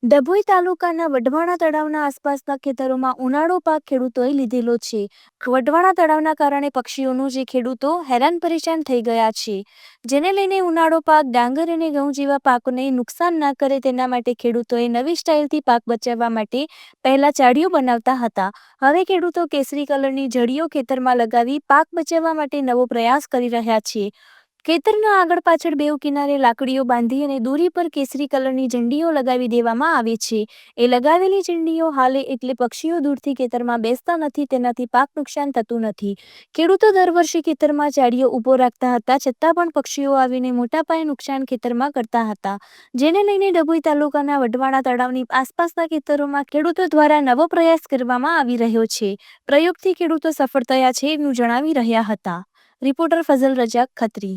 ડભોઈ તાલુકાના વઢવાણા તળાવના આસપાસના ખેતરોમાં ઉનાળો પાક ખેડૂતોએ લીધેલો છે. વઢવાણા તળાવના કારણે પક્ષીઓનું જે ખેડૂતો હેરાન પરેશાન થઈ ગયા છે, જેને લઈને ઉનાળો પાક ડાંગર અને ઘઉં જેવા પાકોને નુકસાન ના કરે તેના માટે ખેડૂતોએ નવી સ્ટાઇલથી પાક બચાવવા માટે પહેલા ચાળીઓ બનાવતા હતા. હવે ખેડૂતો કેસરી કલરની જડીઓ ખેતરમાં લગાવી પાક બચાવવા માટે નવો પ્રયાસ કરી રહ્યા છે. ખેતરના આગળ પાછળ બેઉ કિનારે લાકડીઓ બાંધી અને દોરી પર કેસરી કલરની ઝંડીઓ લગાવી દેવામાં આવે છે. એ લગાવેલી ઝંડીઓ હાલે એટલે પક્ષીઓ દૂરથી ખેતરમાં બેસતા નથી, તેનાથી પાક નુકસાન થતું નથી. ખેડૂતો દર વર્ષે ખેતરમાં ચાળીઓ ઊભો રાખતા હતા, છતાં પણ પક્ષીઓ આવીને મોટા પાયે નુકસાન ખેતરમાં કરતા હતા, જેને લઈને ડભોઈ તાલુકાના વઢવાણા તળાવની આસપાસના ખેતરોમાં ખેડૂતો દ્વારા નવો પ્રયાસ કરવામાં આવી રહ્યો છે. પ્રયોગથી ખેડૂતો સફળ થયા છે એવું જણાવી રહ્યા હતા. રિપોર્ટર ફઝલ રજાક, ખત્રી.